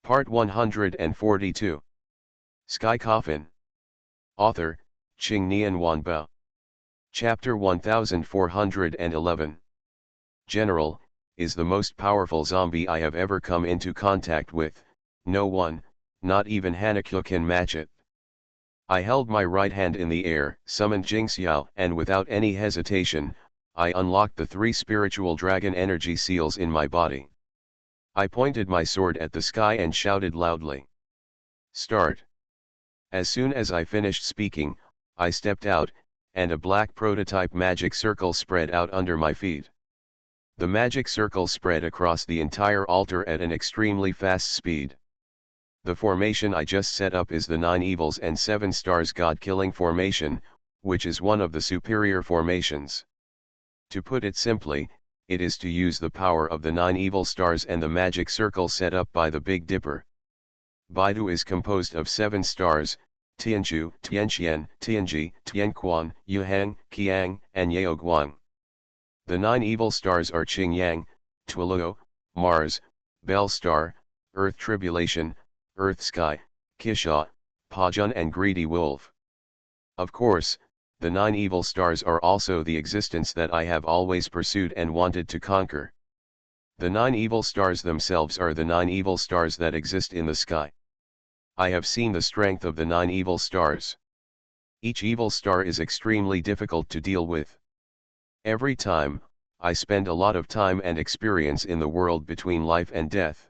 Part 142. Sky Coffin. Author, Qing Nian Wanbao. Chapter 1411. General, is the most powerful zombie I have ever come into contact with. No one, not even Hanakyu, can match it. I held my right hand in the air, summoned Jingxiao, and without any hesitation, I unlocked the 3 spiritual dragon energy seals in my body. I pointed my sword at the sky and shouted loudly. Start. As soon as I finished speaking, I stepped out, and a black prototype magic circle spread out under my feet. The magic circle spread across the entire altar at an extremely fast speed. The formation I just set up is the 9 Evils and 7 Stars God-killing formation, which is one of the superior formations. To put it simply, it is to use the power of the 9 evil stars and the magic circle set up by the Big Dipper. Baidu is composed of 7 stars, Tianzhu, Tianqian, Tianji, Tianquan, Yuhang, Qiang, and Yaoguang. The 9 evil stars are Qingyang, Tuoluo, Mars, Bell Star, Earth Tribulation, Earth Sky, Kisha, Pajun and Greedy Wolf. Of course, the 9 evil stars are also the existence that I have always pursued and wanted to conquer. The 9 evil stars themselves are the 9 evil stars that exist in the sky. I have seen the strength of the 9 evil stars. Each evil star is extremely difficult to deal with. Every time, I spend a lot of time and experience in the world between life and death.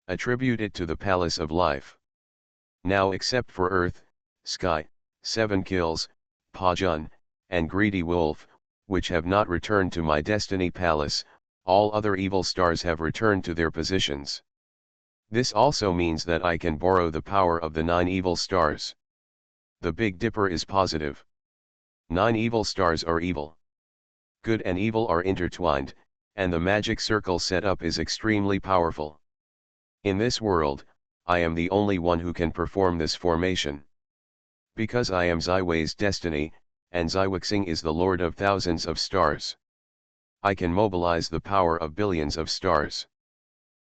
Attribute it to the Palace of Life. Now, except for Earth, Sky, 7 kills, Pajun, and Greedy Wolf, which have not returned to my Destiny Palace, all other evil stars have returned to their positions. This also means that I can borrow the power of the 9 evil stars. The Big Dipper is positive. 9 evil stars are evil. Good and evil are intertwined, and the magic circle set up is extremely powerful. In this world, I am the only one who can perform this formation. Because I am Ziwei's destiny, and Ziwixing is the lord of thousands of stars. I can mobilize the power of billions of stars.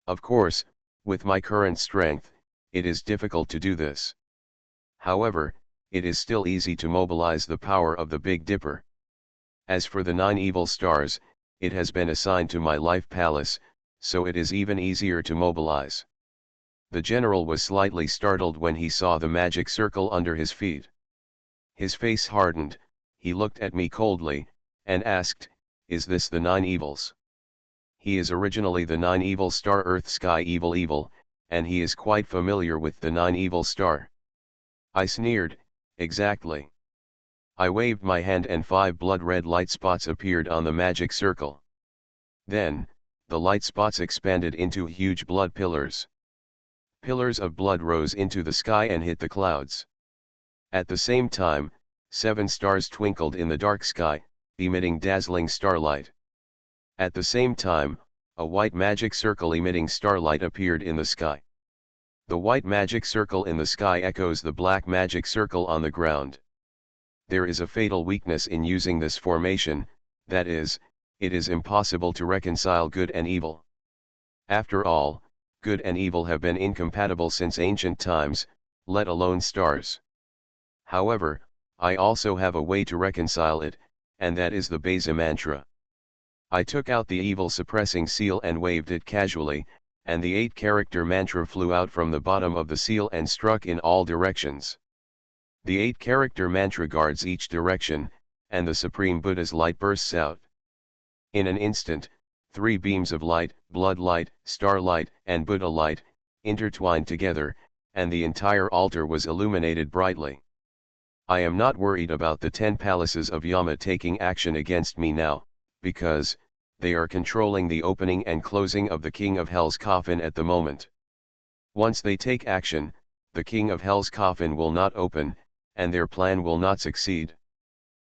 Of course, with my current strength, it is difficult to do this. However, it is still easy to mobilize the power of the Big Dipper. As for the 9 evil stars, it has been assigned to my life palace, so it is even easier to mobilize. The general was slightly startled when he saw the magic circle under his feet. His face hardened, he looked at me coldly, and asked, "Is this the 9 evils?" He is originally the 9 evil star Earth Sky Evil, and he is quite familiar with the 9 evil star. I sneered, "Exactly." I waved my hand and 5 blood-red light spots appeared on the magic circle. Then, the light spots expanded into huge blood pillars. Pillars of blood rose into the sky and hit the clouds. At the same time, 7 stars twinkled in the dark sky, emitting dazzling starlight. At the same time, a white magic circle emitting starlight appeared in the sky. The white magic circle in the sky echoes the black magic circle on the ground. There is a fatal weakness in using this formation, that is, it is impossible to reconcile good and evil. After all, good and evil have been incompatible since ancient times, let alone stars. However, I also have a way to reconcile it, and that is the Beza mantra. I took out the evil suppressing seal and waved it casually, and the 8-character mantra flew out from the bottom of the seal and struck in all directions. The 8-character mantra guards each direction, and the Supreme Buddha's light bursts out. In an instant, 3 beams of light, blood light, starlight, and Buddha light, intertwined together, and the entire altar was illuminated brightly. I am not worried about the 10 palaces of Yama taking action against me now, because they are controlling the opening and closing of the King of Hell's coffin at the moment. Once they take action, the King of Hell's coffin will not open, and their plan will not succeed.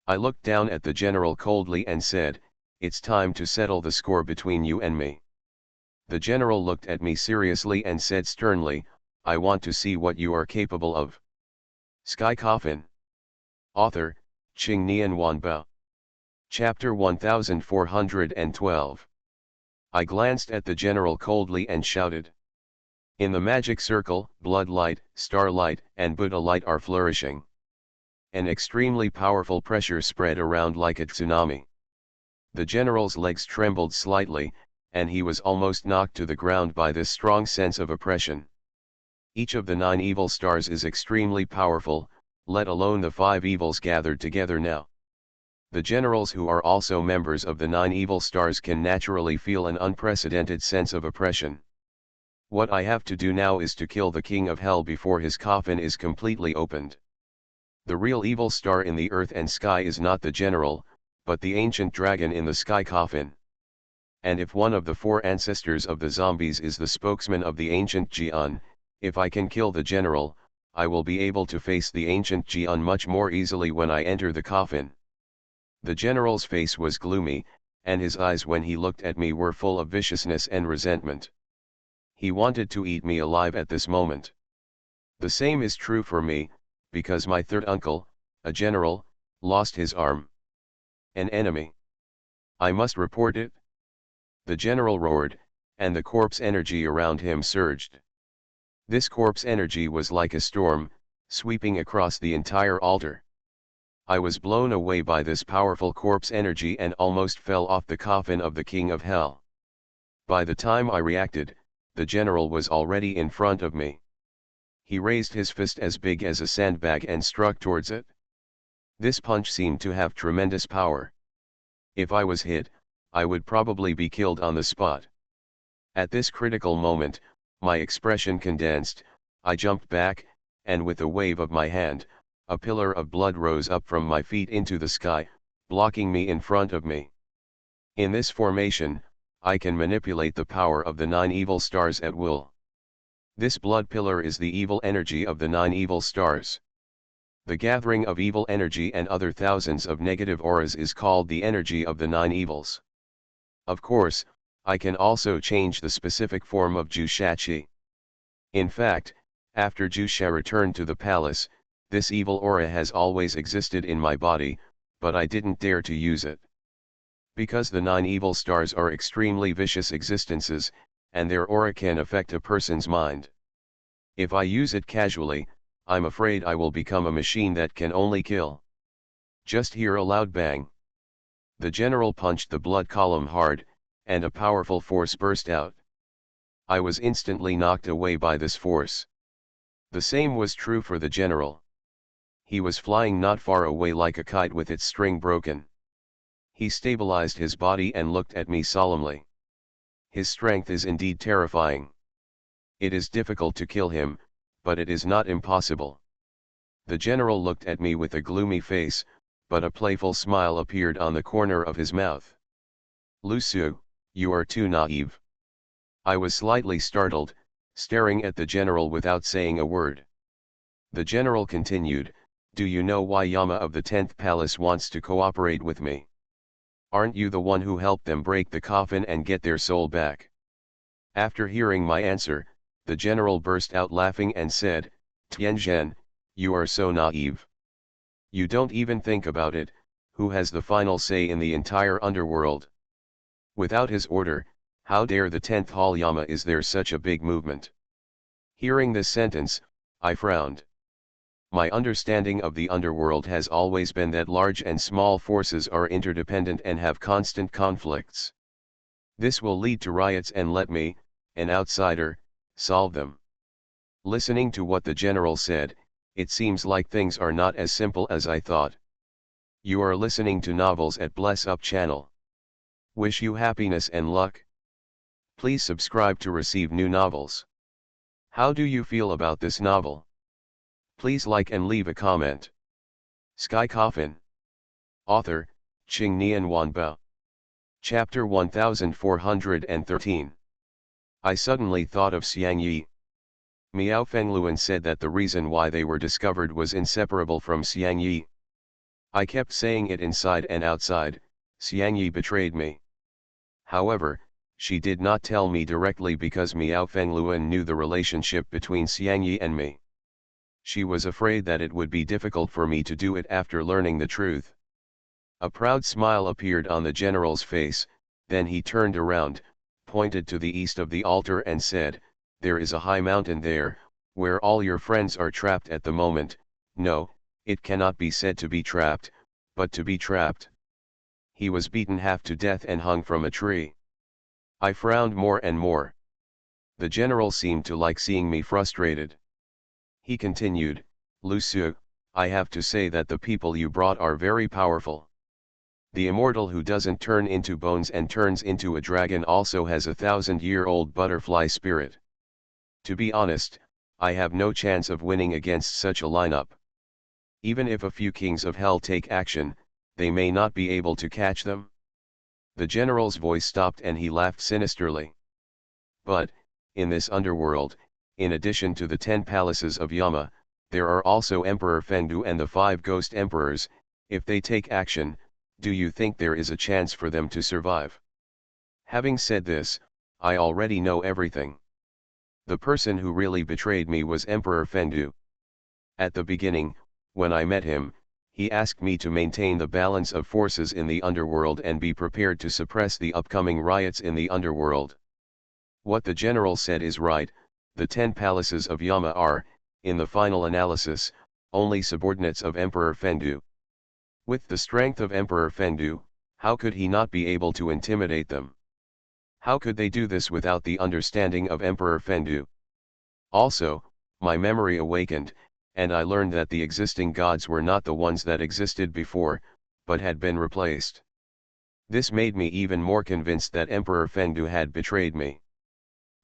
I looked down at the general coldly and said, "It's time to settle the score between you and me." The general looked at me seriously and said sternly, "I want to see what you are capable of." Sky Coffin. Author, Qing Nian Wanbao. Chapter 1412. I glanced at the general coldly and shouted, In the magic circle, bloodlight, starlight, and Buddha light are flourishing. An extremely powerful pressure spread around like a tsunami. The general's legs trembled slightly, and he was almost knocked to the ground by this strong sense of oppression. Each of the 9 evil stars is extremely powerful, let alone the 5 evils gathered together now. The generals who are also members of the 9 evil stars can naturally feel an unprecedented sense of oppression. What I have to do now is to kill the king of hell before his coffin is completely opened. The real evil star in the earth and sky is not the general, but the ancient dragon in the sky coffin. And if one of the 4 ancestors of the zombies is the spokesman of the ancient Jian, if I can kill the general, I will be able to face the ancient Jian much more easily when I enter the coffin. The general's face was gloomy, and his eyes when he looked at me were full of viciousness and resentment. He wanted to eat me alive at this moment. The same is true for me, because my third uncle, a general, lost his arm. An enemy. I must report it. The general roared, and the corpse energy around him surged. This corpse energy was like a storm, sweeping across the entire altar. I was blown away by this powerful corpse energy and almost fell off the coffin of the king of hell. By the time I reacted, the general was already in front of me. He raised his fist as big as a sandbag and struck towards it. This punch seemed to have tremendous power. If I was hit, I would probably be killed on the spot. At this critical moment, my expression condensed, I jumped back, and with a wave of my hand, a pillar of blood rose up from my feet into the sky, blocking me in front of me. In this formation, I can manipulate the power of the 9 evil stars at will. This blood pillar is the evil energy of the 9 evil stars. The gathering of evil energy and other thousands of negative auras is called the energy of the 9 evils. Of course, I can also change the specific form of Jushachi. In fact, after Jusha returned to the palace, this evil aura has always existed in my body, but I didn't dare to use it. Because the 9 evil stars are extremely vicious existences, and their aura can affect a person's mind. If I use it casually, I'm afraid I will become a machine that can only kill. Just hear a loud bang. The general punched the blood column hard, and a powerful force burst out. I was instantly knocked away by this force. The same was true for the general. He was flying not far away like a kite with its string broken. He stabilized his body and looked at me solemnly. His strength is indeed terrifying. It is difficult to kill him, but it is not impossible. The general looked at me with a gloomy face, but a playful smile appeared on the corner of his mouth. "Lusu, you are too naive." I was slightly startled, staring at the general without saying a word. The general continued, "Do you know why Yama of the 10th Palace wants to cooperate with me? Aren't you the one who helped them break the coffin and get their soul back?" After hearing my answer, the general burst out laughing and said, "Tianzhen, you are so naive. You don't even think about it, who has the final say in the entire underworld? Without his order, how dare the 10th Hall Yama is there such a big movement?" Hearing this sentence, I frowned. My understanding of the underworld has always been that large and small forces are interdependent and have constant conflicts. This will lead to riots and let me, an outsider, solve them. Listening to what the general said, it seems like things are not as simple as I thought. You are listening to Novels at Bless Up channel. Wish you happiness and luck. Please subscribe to receive new novels. How do you feel about this novel? Please like and leave a comment. Sky Coffin. Author, Qing Nian Wanbao. Chapter 1413. I suddenly thought of Xiang Yi. Miao Fengluan said that the reason why they were discovered was inseparable from Xiang Yi. I kept saying it inside and outside, Xiang Yi betrayed me. However, she did not tell me directly because Miao Fengluan knew the relationship between Xiang Yi and me. She was afraid that it would be difficult for me to do it after learning the truth. A proud smile appeared on the general's face, then he turned around, pointed to the east of the altar and said, there is a high mountain there, where all your friends are trapped at the moment. No, it cannot be said to be trapped, but to be trapped. He was beaten half to death and hung from a tree. I frowned more and more. The general seemed to like seeing me frustrated. He continued, "Luciu, I have to say that the people you brought are very powerful. The immortal who doesn't turn into bones and turns into a dragon also has a 1,000-year-old butterfly spirit. To be honest, I have no chance of winning against such a lineup. Even if a few kings of hell take action, they may not be able to catch them." The general's voice stopped and he laughed sinisterly. "But, in this underworld, in addition to the 10 palaces of Yama, there are also Emperor Fendu and the 5 ghost emperors. If they take action, do you think there is a chance for them to survive?" Having said this, I already know everything. The person who really betrayed me was Emperor Fendu. At the beginning, when I met him, he asked me to maintain the balance of forces in the underworld and be prepared to suppress the upcoming riots in the underworld. What the general said is right, the 10 palaces of Yama are, in the final analysis, only subordinates of Emperor Fendu. With the strength of Emperor Fendu, how could he not be able to intimidate them? How could they do this without the understanding of Emperor Fendu? Also, my memory awakened, and I learned that the existing gods were not the ones that existed before, but had been replaced. This made me even more convinced that Emperor Fendu had betrayed me.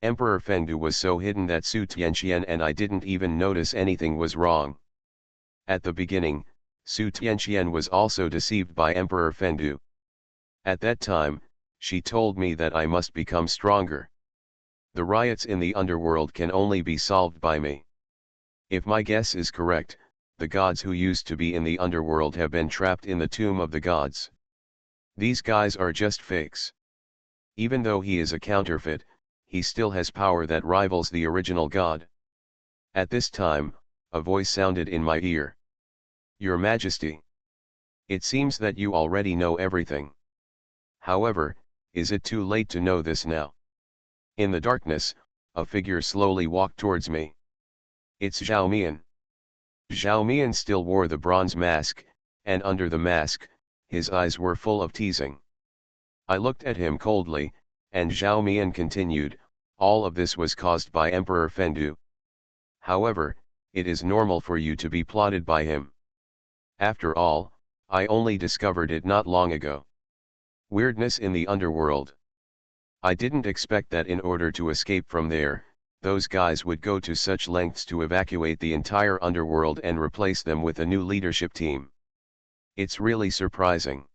Emperor Fendu was so hidden that Su Tianqian and I didn't even notice anything was wrong. At the beginning, Su Tianqian was also deceived by Emperor Fendu. At that time, she told me that I must become stronger. The riots in the underworld can only be solved by me. If my guess is correct, the gods who used to be in the underworld have been trapped in the tomb of the gods. These guys are just fakes. Even though he is a counterfeit, he still has power that rivals the original god. At this time, a voice sounded in my ear. "Your Majesty. It seems that you already know everything. However, is it too late to know this now?" In the darkness, a figure slowly walked towards me. "It's Zhao Mian." Zhao Mian still wore the bronze mask, and under the mask, his eyes were full of teasing. I looked at him coldly, and Zhao Mian continued, "All of this was caused by Emperor Fendu. However, it is normal for you to be plotted by him. After all, I only discovered it not long ago. Weirdness in the underworld. I didn't expect that in order to escape from there, those guys would go to such lengths to evacuate the entire underworld and replace them with a new leadership team. It's really surprising."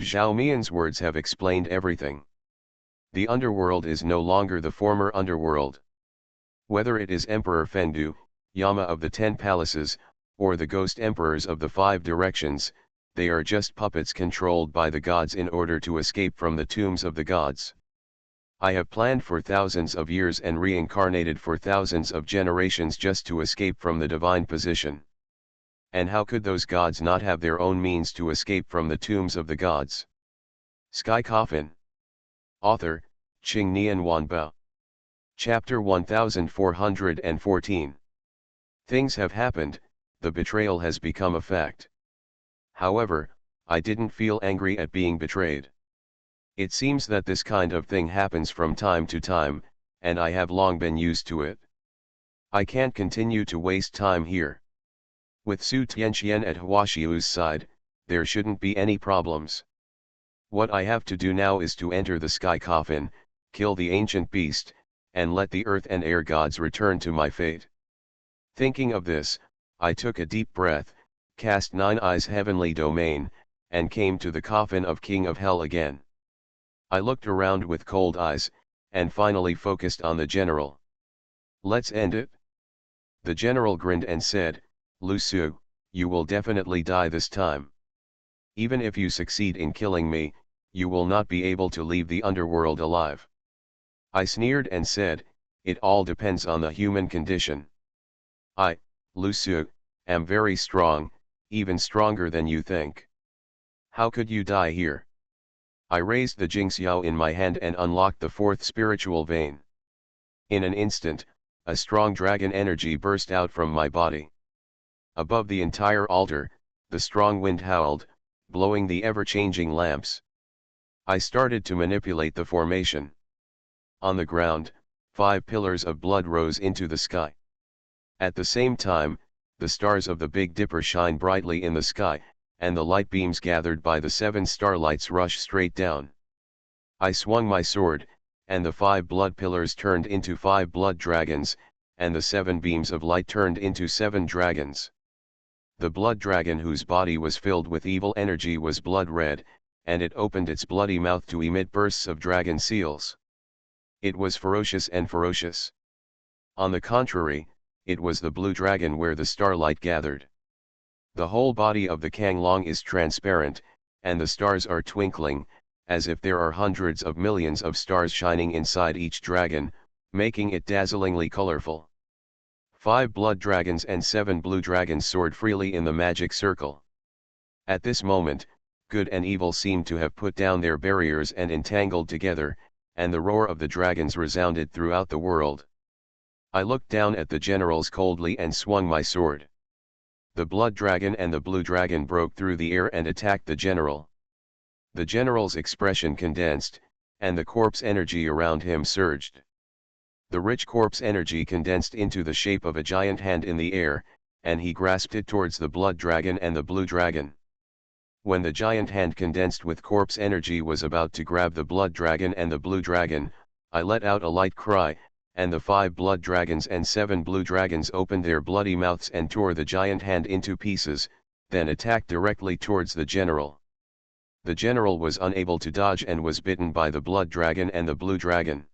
Zhao Mian's words have explained everything. The underworld is no longer the former underworld. Whether it is Emperor Fendu, Yama of the 10 palaces, or the ghost emperors of the 5 directions, they are just puppets controlled by the gods in order to escape from the tombs of the gods. I have planned for thousands of years and reincarnated for thousands of generations just to escape from the divine position. And how could those gods not have their own means to escape from the tombs of the gods? Sky Coffin. Author, Qing Nian Wanbao. Chapter 1414. Things have happened, the betrayal has become a fact. However, I didn't feel angry at being betrayed. It seems that this kind of thing happens from time to time, and I have long been used to it. I can't continue to waste time here. With Su Tianqian at Huaxiu's side, there shouldn't be any problems. What I have to do now is to enter the sky coffin, kill the ancient beast, and let the earth and air gods return to my fate. Thinking of this, I took a deep breath, cast 9 eyes heavenly domain, and came to the coffin of King of Hell again. I looked around with cold eyes, and finally focused on the general. "Let's end it." The general grinned and said, "Luciu, you will definitely die this time. Even if you succeed in killing me, you will not be able to leave the underworld alive." I sneered and said, "It all depends on the human condition. I, Luciu, am very strong, even stronger than you think. How could you die here?" I raised the Jingxiao in my hand and unlocked the 4th spiritual vein. In an instant, a strong dragon energy burst out from my body. Above the entire altar, the strong wind howled, blowing the ever-changing lamps. I started to manipulate the formation. On the ground, 5 pillars of blood rose into the sky. At the same time, the stars of the Big Dipper shine brightly in the sky, and the light beams gathered by the 7 starlights rush straight down. I swung my sword, and the 5 blood pillars turned into 5 blood dragons, and the 7 beams of light turned into 7 dragons. The blood dragon, whose body was filled with evil energy, was blood red, and it opened its bloody mouth to emit bursts of dragon seals. It was ferocious and ferocious. On the contrary, it was the blue dragon where the starlight gathered. The whole body of the Kanglong is transparent, and the stars are twinkling, as if there are hundreds of millions of stars shining inside each dragon, making it dazzlingly colorful. 5 blood dragons and 7 blue dragons soared freely in the magic circle. At this moment, good and evil seemed to have put down their barriers and entangled together, and the roar of the dragons resounded throughout the world. I looked down at the generals coldly and swung my sword. The blood dragon and the blue dragon broke through the air and attacked the general. The general's expression condensed, and the corpse energy around him surged. The rich corpse energy condensed into the shape of a giant hand in the air, and he grasped it towards the blood dragon and the blue dragon. When the giant hand condensed with corpse energy was about to grab the blood dragon and the blue dragon, I let out a light cry, and the 5 blood dragons and 7 blue dragons opened their bloody mouths and tore the giant hand into pieces, then attacked directly towards the general. The general was unable to dodge and was bitten by the blood dragon and the blue dragon.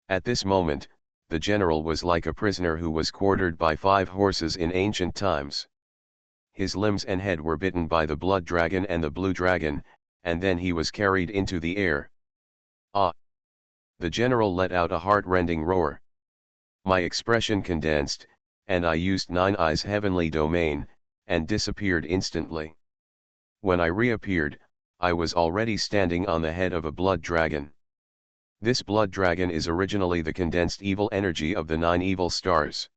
At this moment, the general was like a prisoner who was quartered by 5 horses in ancient times. His limbs and head were bitten by the blood dragon and the blue dragon, and then he was carried into the air. Ah! The general let out a heart-rending roar. My expression condensed, and I used Nine Eyes' heavenly domain, and disappeared instantly. When I reappeared, I was already standing on the head of a blood dragon. This blood dragon is originally the condensed evil energy of the 9 evil stars.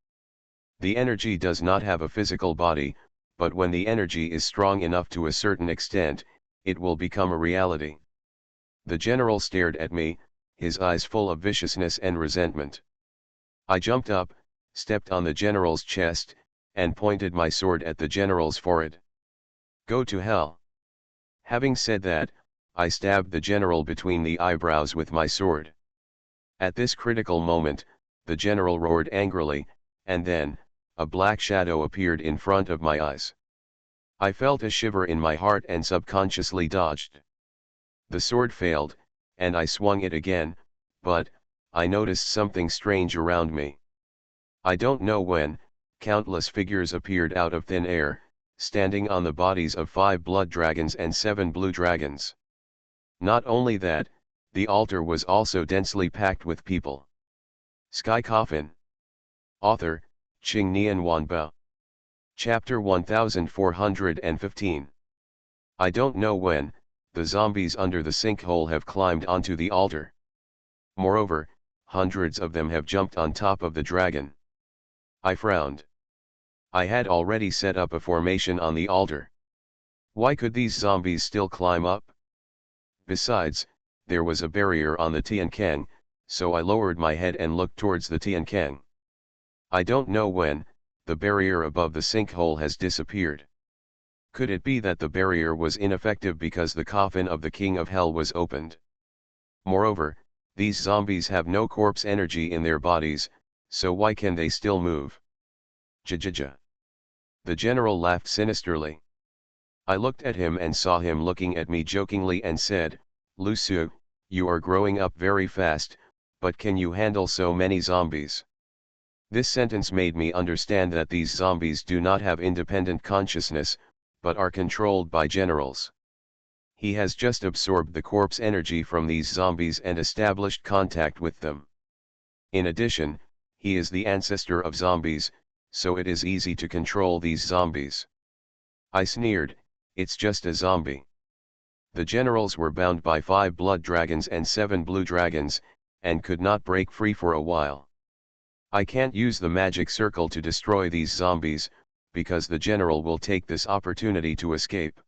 The energy does not have a physical body, but when the energy is strong enough to a certain extent, it will become a reality. The general stared at me, his eyes full of viciousness and resentment. I jumped up, stepped on the general's chest, and pointed my sword at the general's forehead. "Go to hell." Having said that, I stabbed the general between the eyebrows with my sword. At this critical moment, the general roared angrily, and then, a black shadow appeared in front of my eyes. I felt a shiver in my heart and subconsciously dodged. The sword failed, and I swung it again, but I noticed something strange around me. I don't know when, countless figures appeared out of thin air, standing on the bodies of 5 blood dragons and 7 blue dragons. Not only that, the altar was also densely packed with people. Sky Coffin. Author, Qing Nian Wanbao. Chapter 1415. I don't know when, the zombies under the sinkhole have climbed onto the altar. Moreover, hundreds of them have jumped on top of the dragon. I frowned. I had already set up a formation on the altar. Why could these zombies still climb up? Besides, there was a barrier on the Tiankang, so I lowered my head and looked towards the Tiankang. I don't know when, the barrier above the sinkhole has disappeared. Could it be that the barrier was ineffective because the coffin of the King of Hell was opened? Moreover, these zombies have no corpse energy in their bodies, so why can they still move? Jajaja. The general laughed sinisterly. I looked at him and saw him looking at me jokingly and said, "Lu Su, you are growing up very fast, but can you handle so many zombies?" This sentence made me understand that these zombies do not have independent consciousness, but are controlled by generals. He has just absorbed the corpse energy from these zombies and established contact with them. In addition, he is the ancestor of zombies, so it is easy to control these zombies. I sneered, "It's just a zombie." The generals were bound by 5 blood dragons and 7 blue dragons, and could not break free for a while. I can't use the magic circle to destroy these zombies, because the general will take this opportunity to escape.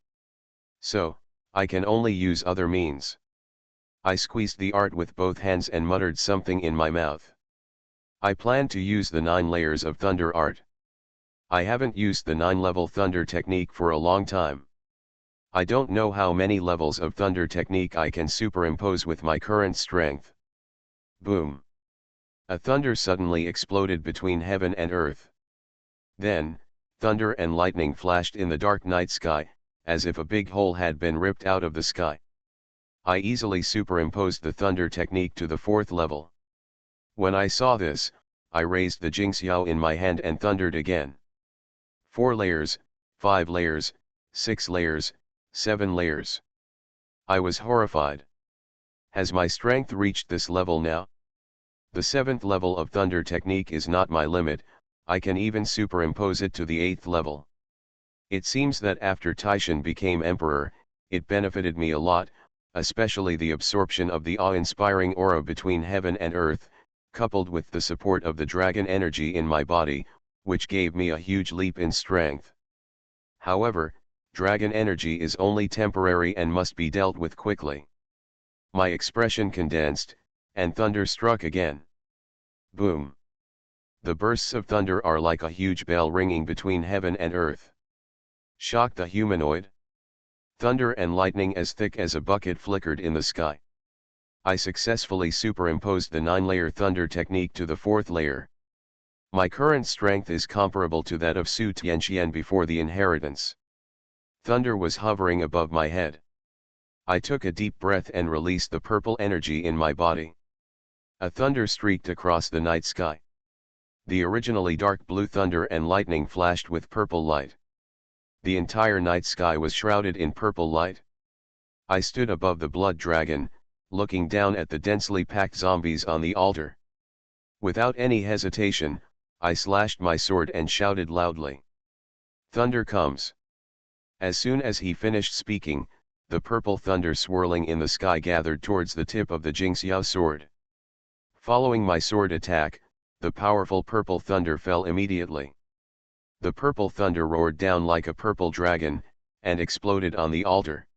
So, I can only use other means. I squeezed the art with both hands and muttered something in my mouth. I plan to use the 9 layers of thunder art. I haven't used the 9-level thunder technique for a long time. I don't know how many levels of thunder technique I can superimpose with my current strength. Boom! A thunder suddenly exploded between heaven and earth. Then, thunder and lightning flashed in the dark night sky, as if a big hole had been ripped out of the sky. I easily superimposed the thunder technique to the 4th level. When I saw this, I raised the Jingxiao in my hand and thundered again. 4 layers, 5 layers, 6 layers, 7 layers. I was horrified. Has my strength reached this level now? The 7th level of thunder technique is not my limit, I can even superimpose it to the 8th level. It seems that after Taishan became emperor, it benefited me a lot, especially the absorption of the awe-inspiring aura between heaven and earth, coupled with the support of the dragon energy in my body, which gave me a huge leap in strength. However, dragon energy is only temporary and must be dealt with quickly. My expression condensed, and thunder struck again. Boom! The bursts of thunder are like a huge bell ringing between heaven and earth. Shocked the humanoid. Thunder and lightning as thick as a bucket flickered in the sky. I successfully superimposed the 9-layer thunder technique to the 4th layer. My current strength is comparable to that of Su Tianqian before the inheritance. Thunder was hovering above my head. I took a deep breath and released the purple energy in my body. A thunder streaked across the night sky. The originally dark blue thunder and lightning flashed with purple light. The entire night sky was shrouded in purple light. I stood above the blood dragon, looking down at the densely packed zombies on the altar. Without any hesitation, I slashed my sword and shouted loudly. Thunder comes! As soon as he finished speaking, the purple thunder swirling in the sky gathered towards the tip of the Jingxiao sword. Following my sword attack, the powerful purple thunder fell immediately. The purple thunder roared down like a purple dragon, and exploded on the altar.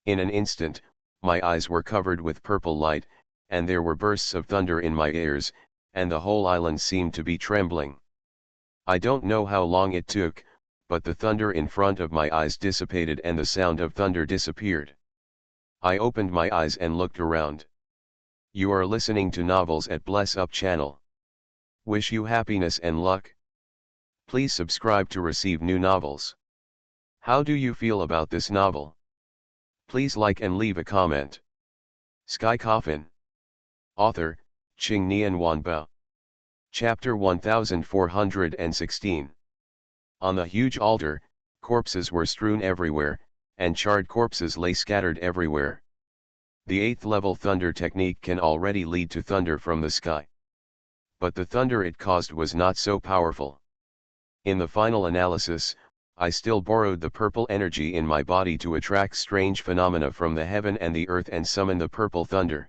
In an instant, my eyes were covered with purple light, and there were bursts of thunder in my ears, and the whole island seemed to be trembling. I don't know how long it took, but the thunder in front of my eyes dissipated and the sound of thunder disappeared. I opened my eyes and looked around. You are listening to Novels at Bless Up channel. Wish you happiness and luck. Please subscribe to receive new novels. How do you feel about this novel? Please like and leave a comment. Sky Coffin. Author, Qingnian Wanbao. Chapter 1416. On the huge altar, corpses were strewn everywhere, and charred corpses lay scattered everywhere. The 8th level thunder technique can already lead to thunder from the sky. But the thunder it caused was not so powerful. In the final analysis, I still borrowed the purple energy in my body to attract strange phenomena from the heaven and the earth and summon the purple thunder.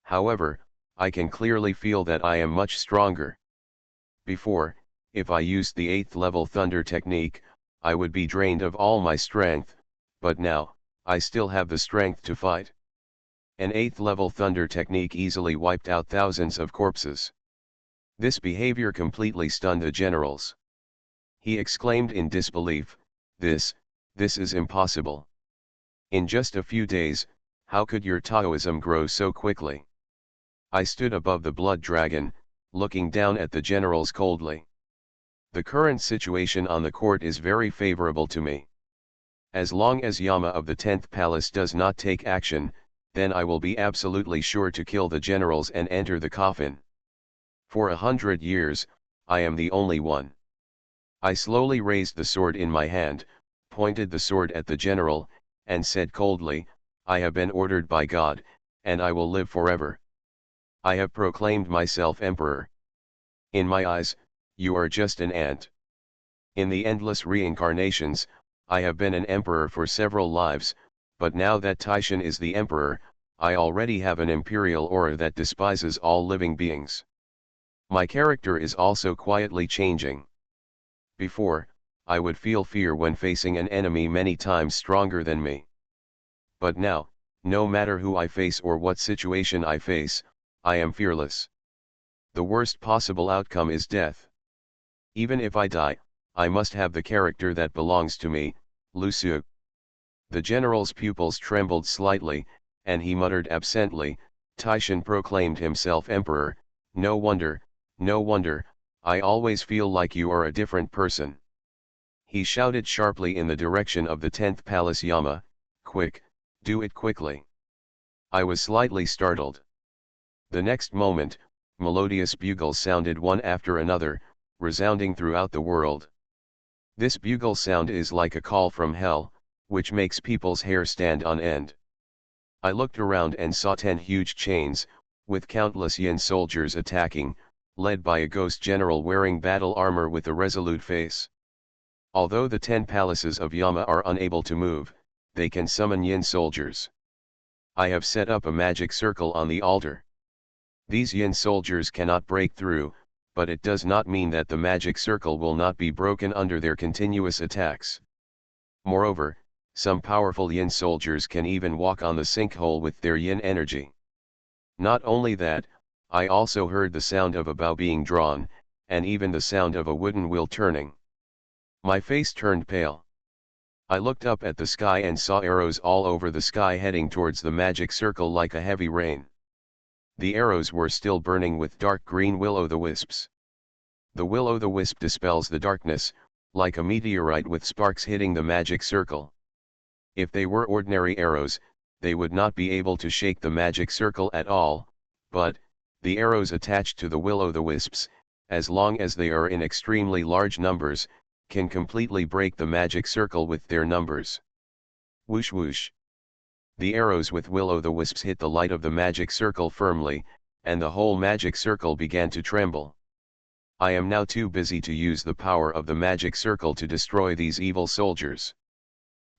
However, I can clearly feel that I am much stronger. Before, if I used the 8th level thunder technique, I would be drained of all my strength, but now, I still have the strength to fight. An 8th level thunder technique easily wiped out thousands of corpses. This behavior completely stunned the generals. He exclaimed in disbelief, this is impossible. In just a few days, how could your Taoism grow so quickly? I stood above the blood dragon, looking down at the generals coldly. The current situation on the court is very favorable to me. As long as Yama of the 10th Palace does not take action, then I will be absolutely sure to kill the generals and enter the coffin. For 100 years, I am the only one. I slowly raised the sword in my hand, pointed the sword at the general, and said coldly, I have been ordered by God, and I will live forever. I have proclaimed myself emperor. In my eyes, you are just an ant. In the endless reincarnations, I have been an emperor for several lives, but now that Taishan is the emperor, I already have an imperial aura that despises all living beings. My character is also quietly changing. Before, I would feel fear when facing an enemy many times stronger than me. But now, no matter who I face or what situation I face, I am fearless. The worst possible outcome is death. Even if I die, I must have the character that belongs to me, Lusu. The general's pupils trembled slightly, and he muttered absently, Titian proclaimed himself emperor, no wonder, I always feel like you are a different person. He shouted sharply in the direction of the 10th Palace Yama, quick, do it quickly. I was slightly startled. The next moment, melodious bugles sounded one after another, resounding throughout the world. This bugle sound is like a call from hell, which makes people's hair stand on end. I looked around and saw 10 huge chains, with countless Yin soldiers attacking, led by a ghost general wearing battle armor with a resolute face. Although the 10 palaces of Yama are unable to move, they can summon Yin soldiers. I have set up a magic circle on the altar. These Yin soldiers cannot break through, but it does not mean that the magic circle will not be broken under their continuous attacks. Moreover, some powerful Yin soldiers can even walk on the sinkhole with their Yin energy. Not only that, I also heard the sound of a bow being drawn, and even the sound of a wooden wheel turning. My face turned pale. I looked up at the sky and saw arrows all over the sky heading towards the magic circle like a heavy rain. The arrows were still burning with dark green will-o'-the-wisps. The will-o'-the-wisp dispels the darkness, like a meteorite with sparks hitting the magic circle. If they were ordinary arrows, they would not be able to shake the magic circle at all, but, the arrows attached to the will-o'-the-wisps, as long as they are in extremely large numbers, can completely break the magic circle with their numbers. Whoosh whoosh. The arrows with will-o'-the-wisps hit the light of the magic circle firmly, and the whole magic circle began to tremble. I am now too busy to use the power of the magic circle to destroy these evil soldiers.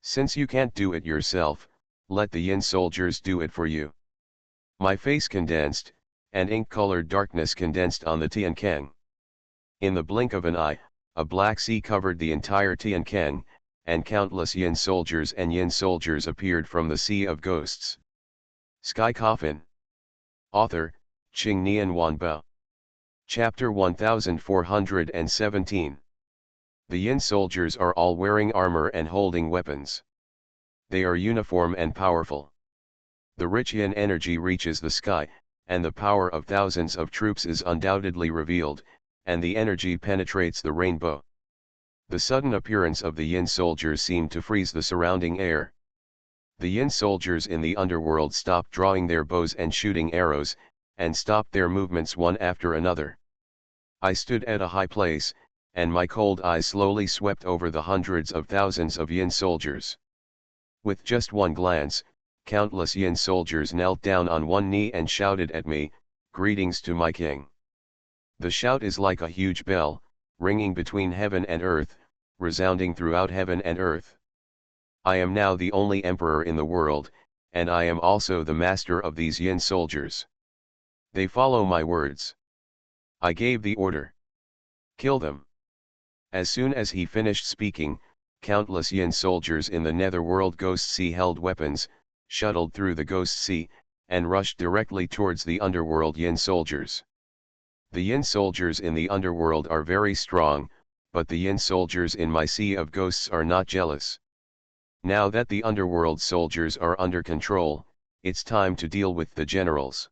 Since you can't do it yourself, let the Yin soldiers do it for you. My face condensed, and ink-colored darkness condensed on the Tiankeng. In the blink of an eye, a black sea covered the entire Tiankeng, and countless Yin soldiers appeared from the sea of ghosts. Sky Coffin. Author, Qing Nian Wanbao. Chapter 1417. The Yin soldiers are all wearing armor and holding weapons. They are uniform and powerful. The rich Yin energy reaches the sky, and the power of thousands of troops is undoubtedly revealed, and the energy penetrates the rainbow. The sudden appearance of the Yin soldiers seemed to freeze the surrounding air. The Yin soldiers in the underworld stopped drawing their bows and shooting arrows, and stopped their movements one after another. I stood at a high place, and my cold eyes slowly swept over the hundreds of thousands of Yin soldiers. With just one glance, countless Yin soldiers knelt down on one knee and shouted at me, "Greetings to my king." The shout is like a huge bell, ringing between heaven and earth, resounding throughout heaven and earth. I am now the only emperor in the world, and I am also the master of these Yin soldiers. They follow my words. I gave the order. Kill them. As soon as he finished speaking, countless Yin soldiers in the netherworld Ghost Sea held weapons, shuttled through the Ghost Sea, and rushed directly towards the underworld Yin soldiers. The Yin soldiers in the underworld are very strong, but the Yin soldiers in my sea of ghosts are not jealous. Now that the underworld soldiers are under control, it's time to deal with the generals.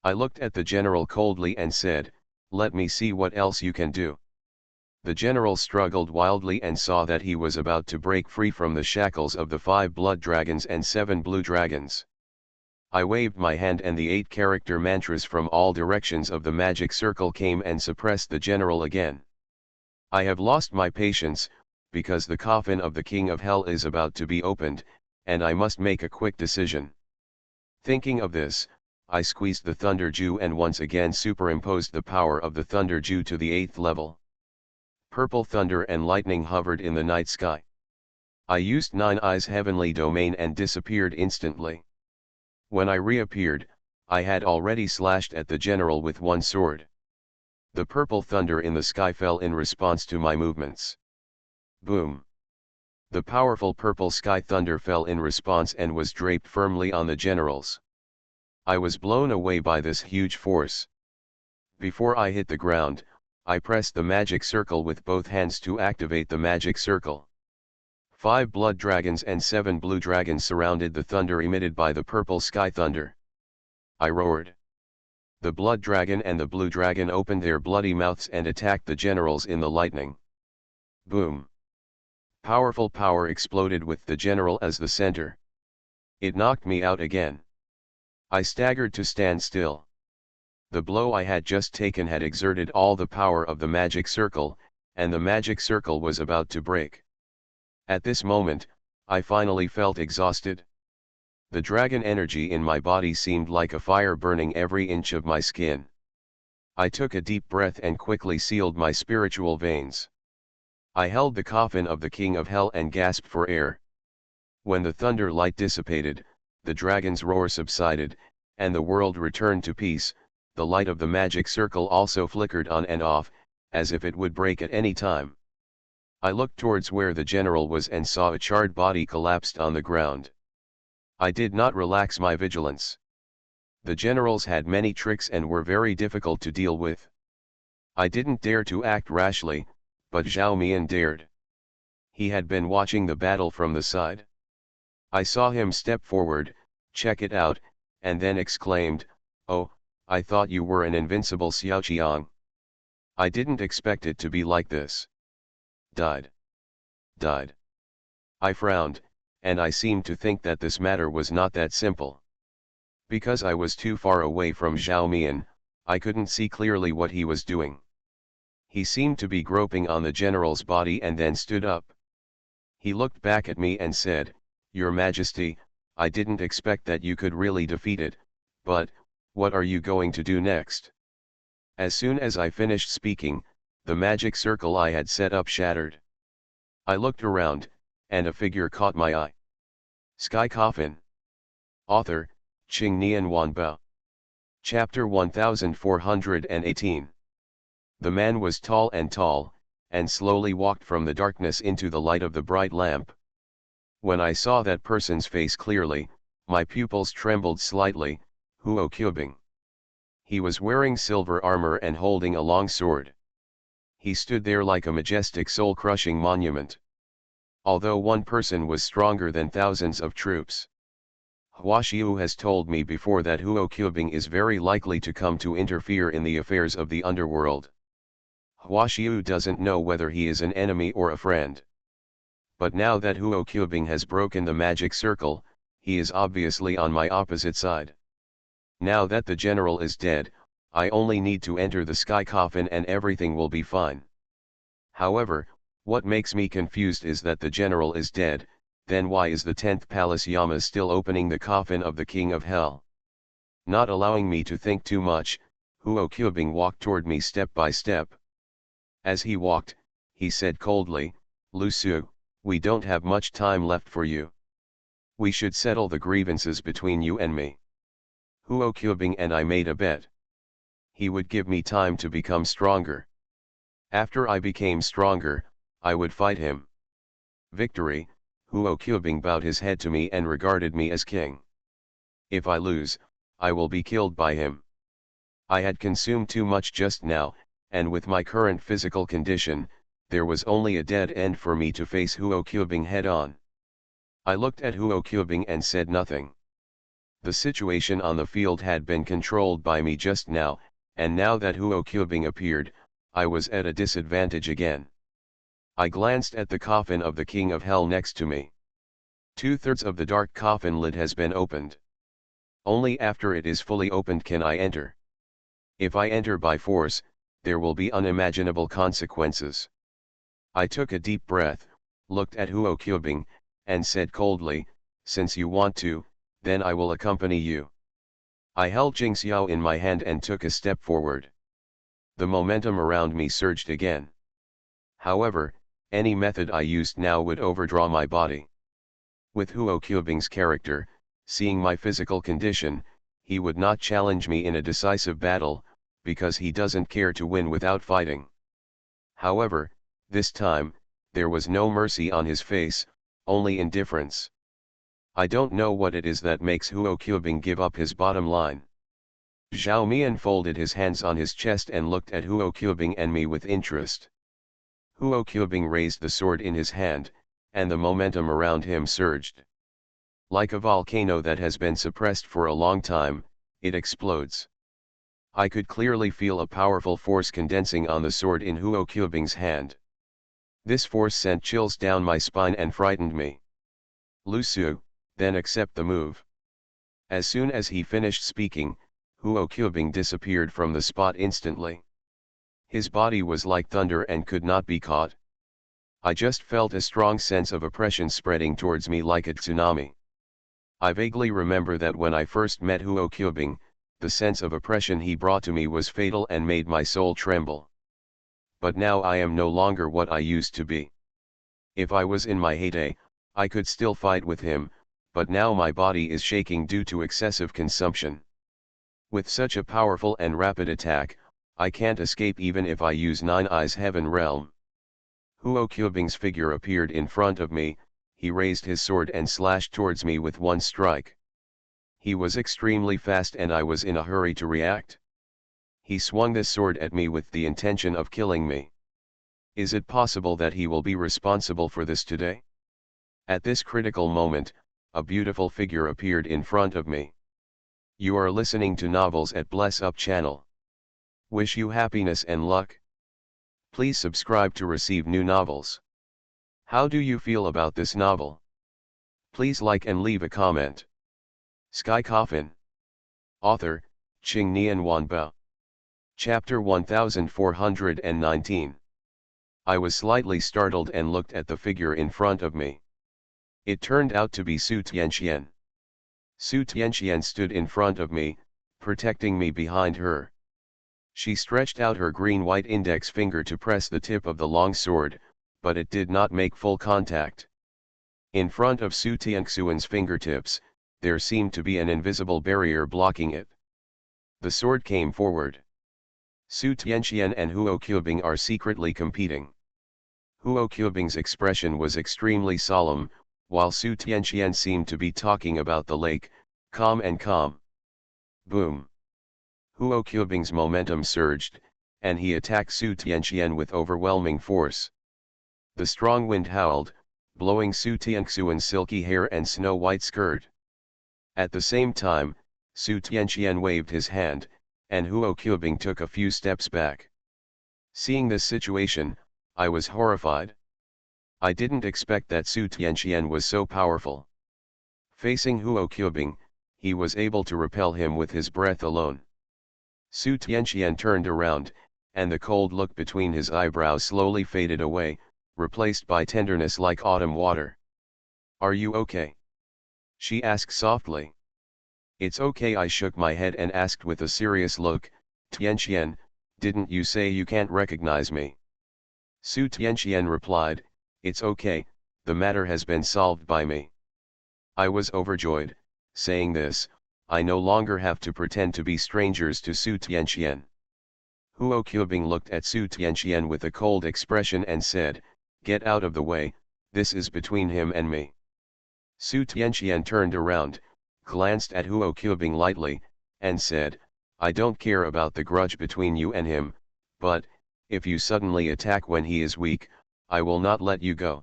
I looked at the general coldly and said, "Let me see what else you can do." The general struggled wildly and saw that he was about to break free from the shackles of the 5 blood dragons and 7 blue dragons. I waved my hand and the 8 character mantras from all directions of the magic circle came and suppressed the general again. I have lost my patience, because the coffin of the King of Hell is about to be opened, and I must make a quick decision. Thinking of this, I squeezed the Thunder Dew and once again superimposed the power of the Thunder Dew to the 8th level. Purple thunder and lightning hovered in the night sky. I used 9 Eyes Heavenly Domain and disappeared instantly. When I reappeared, I had already slashed at the general with one sword. The purple thunder in the sky fell in response to my movements. Boom! The powerful purple sky thunder fell in response and was draped firmly on the generals. I was blown away by this huge force. Before I hit the ground, I pressed the magic circle with both hands to activate the magic circle. 5 blood dragons and 7 blue dragons surrounded the thunder emitted by the purple sky thunder. I roared. The blood dragon and the blue dragon opened their bloody mouths and attacked the generals in the lightning. Boom! Powerful power exploded with the general as the center. It knocked me out again. I staggered to stand still. The blow I had just taken had exerted all the power of the magic circle, and the magic circle was about to break. At this moment, I finally felt exhausted. The dragon energy in my body seemed like a fire burning every inch of my skin. I took a deep breath and quickly sealed my spiritual veins. I held the coffin of the King of Hell and gasped for air. When the thunder light dissipated, the dragon's roar subsided, and the world returned to peace. The light of the magic circle also flickered on and off, as if it would break at any time. I looked towards where the general was and saw a charred body collapsed on the ground. I did not relax my vigilance. The generals had many tricks and were very difficult to deal with. I didn't dare to act rashly, but Zhao Mian dared. He had been watching the battle from the side. I saw him step forward, check it out, and then exclaimed, "Oh, I thought you were an invincible Xiaoqiang. I didn't expect it to be like this." Died. I frowned, and I seemed to think that this matter was not that simple. Because I was too far away from Zhao Mian, I couldn't see clearly what he was doing. He seemed to be groping on the general's body and then stood up. He looked back at me and said, "Your Majesty, I didn't expect that you could really defeat it, but, what are you going to do next?" As soon as I finished speaking, the magic circle I had set up shattered. I looked around, and a figure caught my eye. Sky Coffin. Author, Qing Nian Wanbao. Chapter 1418. The man was tall, and slowly walked from the darkness into the light of the bright lamp. When I saw that person's face clearly, my pupils trembled slightly. Huo Qubing. He was wearing silver armor and holding a long sword. He stood there like a majestic soul-crushing monument. Although one person was stronger than thousands of troops. Huaxiu has told me before that Huo Qubing is very likely to come to interfere in the affairs of the underworld. Huaxiu doesn't know whether he is an enemy or a friend. But now that Huo Qubing has broken the magic circle, he is obviously on my opposite side. Now that the general is dead, I only need to enter the sky coffin and everything will be fine. However, what makes me confused is that the general is dead, then why is the 10th Palace Yama still opening the coffin of the King of Hell? Not allowing me to think too much, Huo Qubing walked toward me step by step. As he walked, he said coldly, "Lu Su, we don't have much time left for you. We should settle the grievances between you and me." Huo Qubing and I made a bet. He would give me time to become stronger. After I became stronger, I would fight him. Victory. Huo Qubing bowed his head to me and regarded me as king. If I lose, I will be killed by him. I had consumed too much just now, and with my current physical condition, there was only a dead end for me to face Huo Qubing head on. I looked at Huo Qubing and said nothing. The situation on the field had been controlled by me just now, and now that Huo Qubing appeared, I was at a disadvantage again. I glanced at the coffin of the King of Hell next to me. 2/3 of the dark coffin lid has been opened. Only after it is fully opened can I enter. If I enter by force, there will be unimaginable consequences. I took a deep breath, looked at Huo Qubing, and said coldly, "Since you want to, then I will accompany you." I held Jingxiao in my hand and took a step forward. The momentum around me surged again. However, any method I used now would overdraw my body. With Huo Qubing's character, seeing my physical condition, he would not challenge me in a decisive battle, because he doesn't care to win without fighting. However, this time, there was no mercy on his face, only indifference. I don't know what it is that makes Huo Qubing give up his bottom line. Zhao Mian folded his hands on his chest and looked at Huo Qubing and me with interest. Huo Qubing raised the sword in his hand, and the momentum around him surged. Like a volcano that has been suppressed for a long time, it explodes. I could clearly feel a powerful force condensing on the sword in Huo Qubing's hand. This force sent chills down my spine and frightened me. Lu Su, then accept the move. As soon as he finished speaking, Huo Qubing disappeared from the spot instantly. His body was like thunder and could not be caught. I just felt a strong sense of oppression spreading towards me like a tsunami. I vaguely remember that when I first met Huo Qubing, the sense of oppression he brought to me was fatal and made my soul tremble. But now I am no longer what I used to be. If I was in my heyday, I could still fight with him, but now my body is shaking due to excessive consumption. With such a powerful and rapid attack, I can't escape even if I use Nine Eyes Heaven Realm. Huo Qubing's figure appeared in front of me, he raised his sword and slashed towards me with one strike. He was extremely fast and I was in a hurry to react. He swung this sword at me with the intention of killing me. Is it possible that he will be responsible for this today? At this critical moment, a beautiful figure appeared in front of me. You are listening to Novels at Bless Up channel. Wish you happiness and luck. Please subscribe to receive new novels. How do you feel about this novel? Please like and leave a comment. Sky Coffin. Author, Qing Nian Wanbao. Chapter 1419. I was slightly startled and looked at the figure in front of me. It turned out to be Su Tianxian. Su Tianxian stood in front of me, protecting me behind her. She stretched out her green-white index finger to press the tip of the long sword, but it did not make full contact. In front of Su Tianxian's fingertips, there seemed to be an invisible barrier blocking it. The sword came forward. Su Tianxian and Huo Qubing are secretly competing. Huo Qubing's expression was extremely solemn, while Su Tianxian seemed to be talking about the lake, calm and calm. Boom! Huo Qubing's momentum surged, and he attacked Su Tianxian with overwhelming force. The strong wind howled, blowing Su Tianxian's silky hair and snow-white skirt. At the same time, Su Tianxian waved his hand, and Huo Qubing took a few steps back. Seeing this situation, I was horrified. I didn't expect that Su Tianxian was so powerful. Facing Huo Qubing, he was able to repel him with his breath alone. Su Tianxian turned around, and the cold look between his eyebrows slowly faded away, replaced by tenderness like autumn water. Are you okay? She asked softly. It's okay, I shook my head and asked with a serious look, Tianxian, didn't you say you can't recognize me? Su Tianxian replied, it's okay, the matter has been solved by me. I was overjoyed, saying this, I no longer have to pretend to be strangers to Su Tianxian. Huo Qubing looked at Su Tianxian with a cold expression and said, get out of the way, this is between him and me. Su Tianxian turned around, glanced at Huo Qubing lightly, and said, I don't care about the grudge between you and him, but, if you suddenly attack when he is weak, I will not let you go.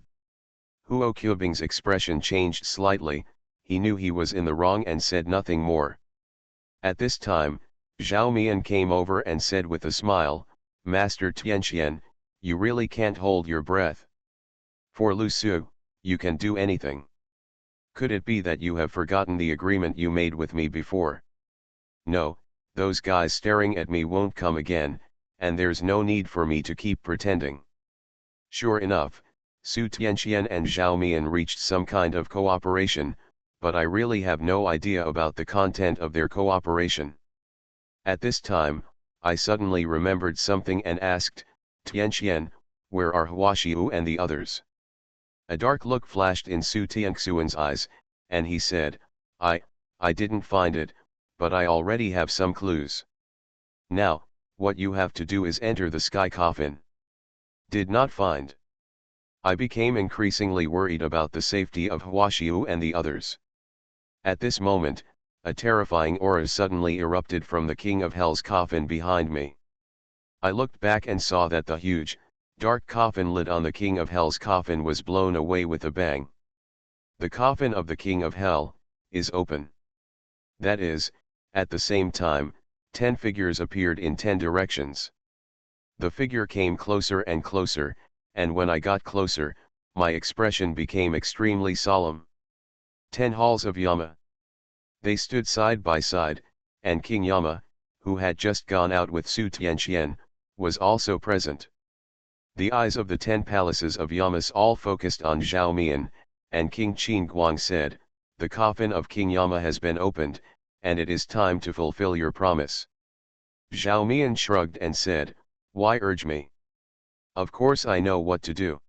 Huo Qubing's expression changed slightly, he knew he was in the wrong and said nothing more. At this time, Zhao Mian came over and said with a smile, Master Tianxian, you really can't hold your breath. For Lu Su, you can do anything. Could it be that you have forgotten the agreement you made with me before? No, those guys staring at me won't come again, and there's no need for me to keep pretending. Sure enough, Su Tianxian and Zhao Mian reached some kind of cooperation, but I really have no idea about the content of their cooperation. At this time, I suddenly remembered something and asked, Tianxian, where are Huaxiu and the others? A dark look flashed in Su Tianxian's eyes, and he said, I didn't find it, but I already have some clues. Now, What you have to do is enter the sky coffin. Did not find. I became increasingly worried about the safety of Huashiu and the others. At this moment, a terrifying aura suddenly erupted from the King of Hell's coffin behind me. I looked back and saw that the huge, dark coffin lid on the King of Hell's coffin was blown away with a bang. The coffin of the King of Hell is open. That is, at the same time, 10 figures appeared in 10 directions. The figure came closer and closer, and when I got closer, my expression became extremely solemn. 10 halls of Yama. They stood side by side, and King Yama, who had just gone out with Su Tianxian, was also present. The eyes of the 10 palaces of Yamas all focused on Zhao Mian, and King Qin Guang said, "The coffin of King Yama has been opened, and it is time to fulfill your promise." Zhao Mian shrugged and said, "Why urge me? Of course I know what to do."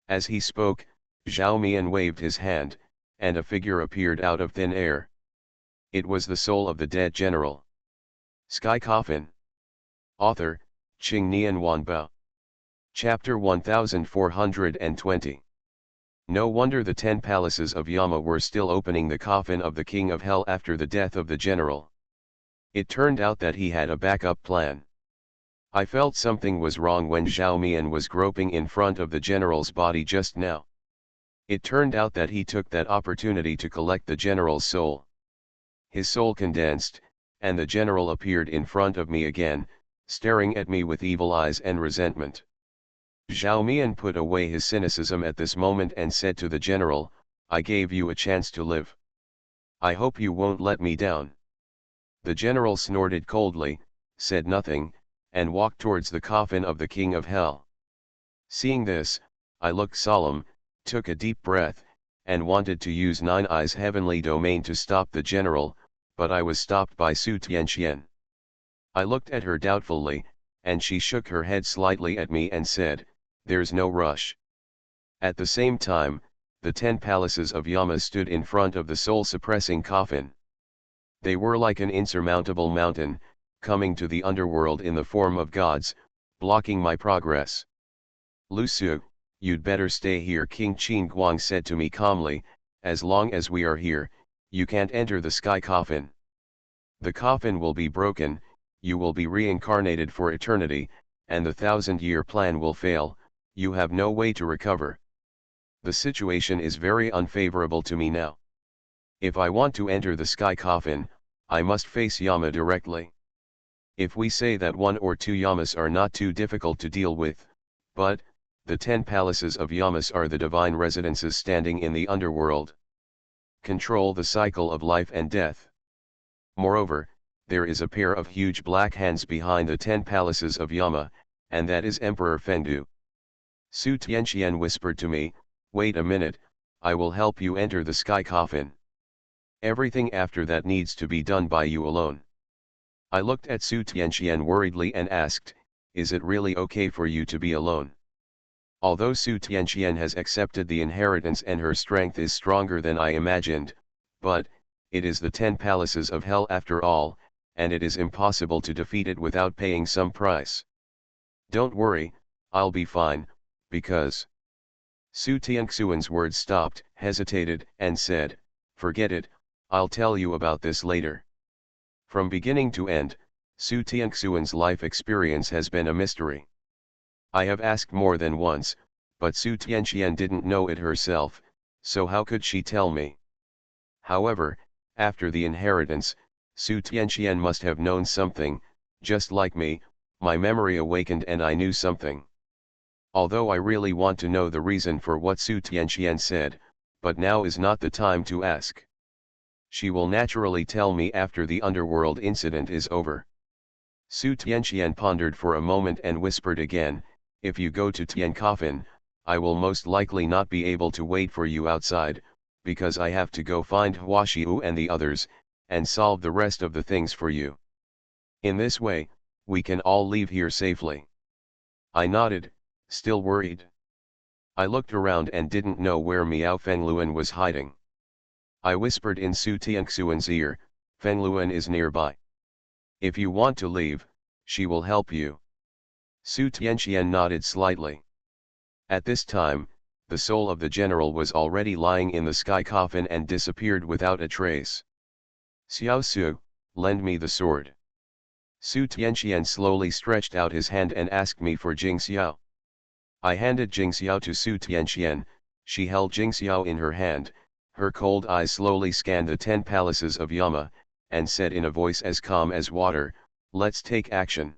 As he spoke, Zhao Mian waved his hand, and a figure appeared out of thin air. It was the soul of the dead general. Sky Coffin. Author, Qing Nian Wanbao. Chapter 1420. No wonder the 10 palaces of Yama were still opening the coffin of the King of Hell after the death of the general. It turned out that he had a backup plan. I felt something was wrong when Zhao Mian was groping in front of the general's body just now. It turned out that he took that opportunity to collect the general's soul. His soul condensed, and the general appeared in front of me again, staring at me with evil eyes and resentment. Zhao Mian put away his cynicism at this moment and said to the general, "I gave you a chance to live. I hope you won't let me down." The general snorted coldly, said nothing, and walked towards the coffin of the King of Hell. Seeing this, I looked solemn, took a deep breath, and wanted to use Nine Eyes' heavenly domain to stop the general, but I was stopped by Su Tianxian. I looked at her doubtfully, and she shook her head slightly at me and said, "There's no rush." At the same time, the 10 palaces of Yama stood in front of the soul-suppressing coffin. They were like an insurmountable mountain, coming to the underworld in the form of gods, blocking my progress. "Lu Su, you'd better stay here," King Qin Guang said to me calmly. "As long as we are here, you can't enter the sky coffin. The coffin will be broken, you will be reincarnated for eternity, and the 1,000-year plan will fail. You have no way to recover. The situation is very unfavorable to me now. If I want to enter the sky coffin, I must face Yama directly. If we say that 1 or 2 Yamas are not too difficult to deal with, but the 10 palaces of Yamas are the divine residences standing in the underworld. Control the cycle of life and death. Moreover, there is a pair of huge black hands behind the 10 palaces of Yama, and that is Emperor Fengdu." Su Tianxian whispered to me, "Wait a minute, I will help you enter the sky coffin. Everything after that needs to be done by you alone." I looked at Su Tianxian worriedly and asked, "Is it really okay for you to be alone?" Although Su Tianxian has accepted the inheritance and her strength is stronger than I imagined, but it is the 10 palaces of hell after all, and it is impossible to defeat it without paying some price. "Don't worry, I'll be fine, because..." Su Tianxuan's words stopped, hesitated, and said, "Forget it, I'll tell you about this later." From beginning to end, Su Tianxuan's life experience has been a mystery. I have asked more than once, but Su Tianxian didn't know it herself, so how could she tell me? However, after the inheritance, Su Tianxian must have known something. Just like me, my memory awakened and I knew something. Although I really want to know the reason for what Su Tianxian said, but now is not the time to ask. She will naturally tell me after the underworld incident is over. Su Tianxian pondered for a moment and whispered again, "If you go to Tian Coffin, I will most likely not be able to wait for you outside, because I have to go find Huashiu and the others, and solve the rest of the things for you. In this way, we can all leave here safely." I nodded, still worried. I looked around and didn't know where Miao Fengluan was hiding. I whispered in Su Tianxuan's ear, "Fengluan is nearby. If you want to leave, she will help you. Su Tianqian nodded slightly. At this time, the soul of the general was already lying in the sky coffin and disappeared without a trace. Xiao Su, lend me the sword. Su Tianqian slowly stretched out his hand and asked me for Jing Xiao. I handed Jing Xiao to Su Tianqian. She held Jing Xiao in her hand, her cold eyes slowly scanned the 10 palaces of Yama, and said in a voice as calm as water, let's take action.